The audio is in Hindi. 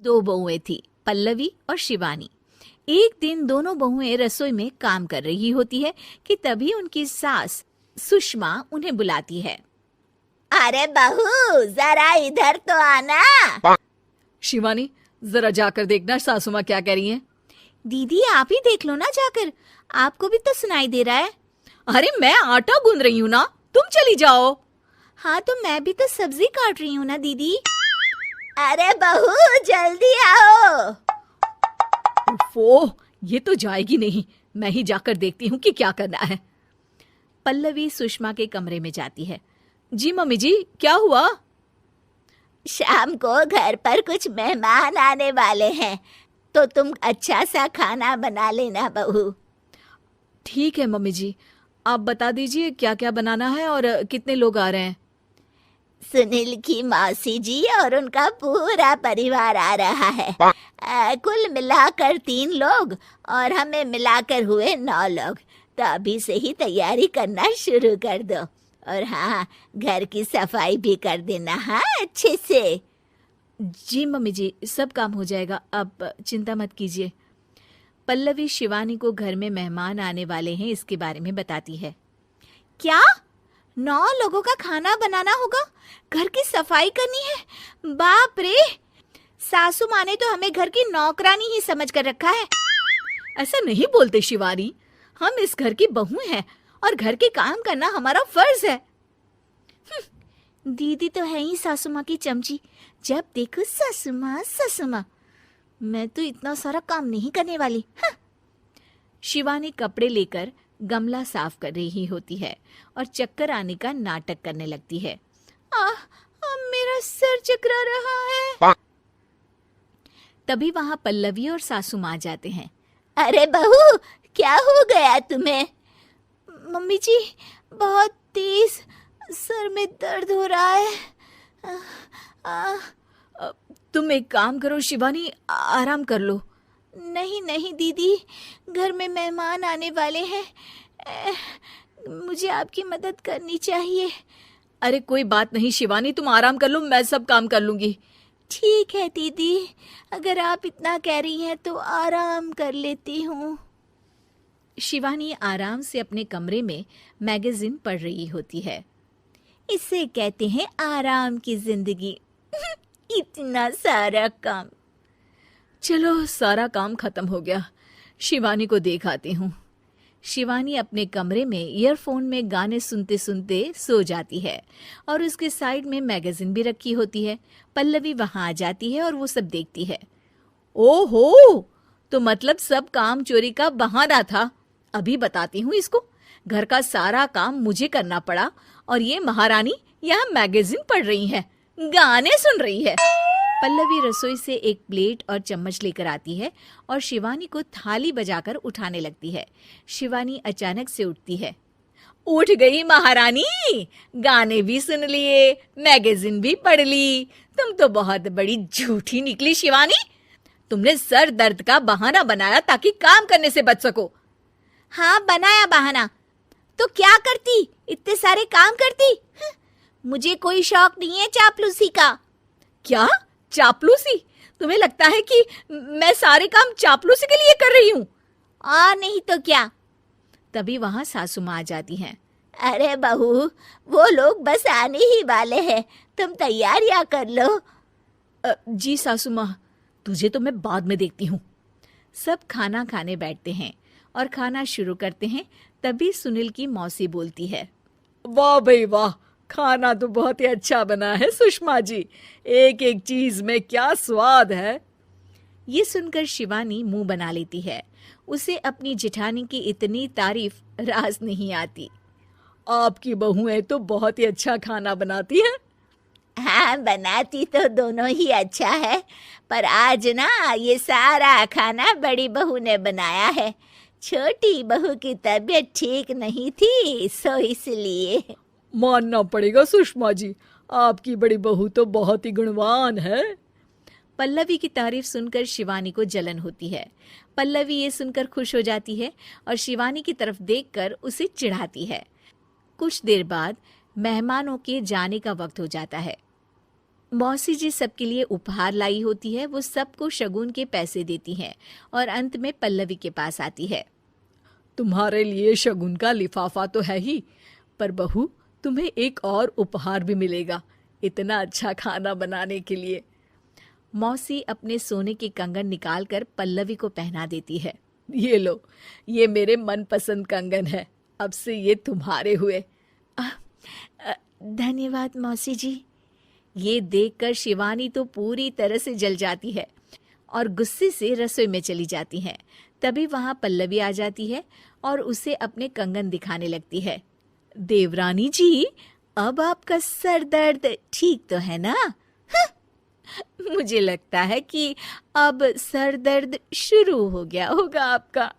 दो बहुएं थी, पल्लवी और शिवानी। एक दिन दोनों बहुएं रसोई में काम कर रही होती है कि तभी उनकी सास सुषमा उन्हें बुलाती है। अरे बहू, जरा इधर तो आना। शिवानी, जरा जाकर देखना सासू माँ क्या कह रही हैं। दीदी आप ही देख लो ना जाकर, आपको भी तो सुनाई दे रहा है। अरे मैं आटा गूंद रही हूँ ना, तुम चली जाओ। हाँ तो मैं भी तो सब्जी काट रही हूँ ना दीदी। अरे बहू, जल्दी आओ। ओह, ये तो जाएगी नहीं, मैं ही जाकर देखती हूँ कि क्या करना है। पल्लवी सुषमा के कमरे में जाती है। जी मम्मी जी, क्या हुआ? शाम को घर पर कुछ मेहमान आने वाले हैं, तो तुम अच्छा सा खाना बना लेना बहू। ठीक है मम्मी जी, आप बता दीजिए क्या क्या बनाना है और कितने लोग आ रहे हैं। सुनील की मौसी जी और उनका पूरा परिवार आ रहा है। कुल मिलाकर 3 लोग और हमें मिलाकर हुए 9 लोग। तो अभी से ही तैयारी करना शुरू कर दो। और हाँ, घर की सफाई भी कर देना, हाँ, अच्छे से। जी मम्मी जी, सब काम हो जाएगा, आप चिंता मत कीजिए। पल्लवी शिवानी को घर में मेहमान आने वाले हैं इसके बारे में बताती है। क्या 9 लोगों का खाना बनाना होगा, घर की सफाई करनी है? बाप रे, सासू माँ ने तो हमें घर की नौकरानी ही समझ कर रखा है। ऐसा नहीं बोलते शिवानी, हम इस घर की बहू हैं और घर के काम करना हमारा फर्ज है। दीदी तो है ही सासू माँ की चमची, जब देखो सासू माँ सासू माँ। मैं तो इतना सारा काम नहीं करने वाली। शिवानी कपड़े लेकर गमला साफ कर रही होती है और चक्कर आने का नाटक करने लगती है। मेरा सर चकरा रहा है। तभी वहां पल्लवी और सासू माँ जाते हैं। अरे बहू, क्या हो गया तुम्हें? मम्मी जी, बहुत तेज सर में दर्द हो रहा है। तुम एक काम करो शिवानी, आराम कर लो। नहीं नहीं दीदी, घर में मेहमान आने वाले हैं, मुझे आपकी मदद करनी चाहिए। अरे कोई बात नहीं शिवानी, तुम आराम कर लो, मैं सब काम कर लूंगी। ठीक है दीदी, अगर आप इतना कह रही हैं तो आराम कर लेती हूँ। शिवानी आराम से अपने कमरे में मैगजीन पढ़ रही होती है। इसे कहते हैं आराम की जिंदगी। इतना सारा काम। चलो, सारा काम खत्म हो गया, शिवानी को देख आती हूँ। शिवानी अपने कमरे में ईयरफोन में गाने सुनते सुनते सो जाती है और उसके साइड में मैगजीन भी रखी होती है। पल्लवी वहां आ जाती है और वो सब देखती है। ओहो, तो मतलब सब काम चोरी का बहाना था। अभी बताती हूँ इसको। घर का सारा काम मुझे करना पड़ा और ये महारानी यहाँ मैगजीन पढ़ रही है, गाने सुन रही है। पल्लवी रसोई से एक प्लेट और चम्मच लेकर आती है और शिवानी को थाली बजाकर उठाने लगती है। शिवानी अचानक से उठती है। उठ गई महारानी, गाने भी सुन लिए, मैगजीन भी पढ़ ली। तुम तो बहुत बड़ी झूठी निकली शिवानी। तुमने सर दर्द का बहाना बनाया ताकि काम करने से बच सको। हाँ, बनाया बहाना, तो क्या करती, इतने सारे काम करती। मुझे कोई शौक नहीं है चापलूसी का। क्या चापलूसी? तुम्हें लगता है कि मैं सारे काम चापलूसी के लिए कर रही हूँ? नहीं तो क्या। तभी वहां सासू माँ आ जाती हैं। अरे बहू, वो लोग बस आने ही वाले हैं, तुम तैयारियां कर लो। जी सासू माँ, तुझे तो मैं बाद में देखती हूँ। सब खाना खाने बैठते हैं और खाना शुरू करते हैं। तभी सुनील की मौसी बोलती है। वाह भाई वाह, खाना तो बहुत ही अच्छा बना है सुषमा जी, एक एक चीज में क्या स्वाद है। ये सुनकर शिवानी मुंह बना लेती है। उसे अपनी जेठानी की इतनी तारीफ रास नहीं आती। आपकी बहुएं तो बहुत ही अच्छा खाना बनाती हैं। हाँ, बनाती तो दोनों ही अच्छा है, पर आज ना ये सारा खाना बड़ी बहू ने बनाया है। छोटी बहू की तबीयत ठीक नहीं थी, सो इसलिए। मानना पड़ेगा सुषमा जी, आपकी बड़ी बहू तो बहुत ही गुणवान है। पल्लवी की तारीफ सुनकर शिवानी को जलन होती है। पल्लवी ये सुनकर खुश हो जाती है और शिवानी की तरफ देखकर उसे चिढ़ाती है। कुछ देर बाद मेहमानों के जाने का वक्त हो जाता है। मौसी जी सबके लिए उपहार लाई होती है। वो सबको शगुन के पैसे देती हैं और अंत में पल्लवी के पास आती है। तुम्हारे लिए शगुन का लिफाफा तो है ही, पर बहू तुम्हें एक और उपहार भी मिलेगा इतना अच्छा खाना बनाने के लिए। मौसी अपने सोने के कंगन निकालकर पल्लवी को पहना देती है। ये लो, ये मेरे मनपसंद कंगन है, अब से ये तुम्हारे हुए। धन्यवाद मौसी जी। ये देखकर शिवानी तो पूरी तरह से जल जाती है और गुस्से से रसोई में चली जाती है। तभी वहां पल्लवी आ जाती है और उसे अपने कंगन दिखाने लगती है। देवरानी जी, अब आपका सर दर्द ठीक तो है ना? मुझे लगता है कि अब सर दर्द शुरू हो गया होगा आपका।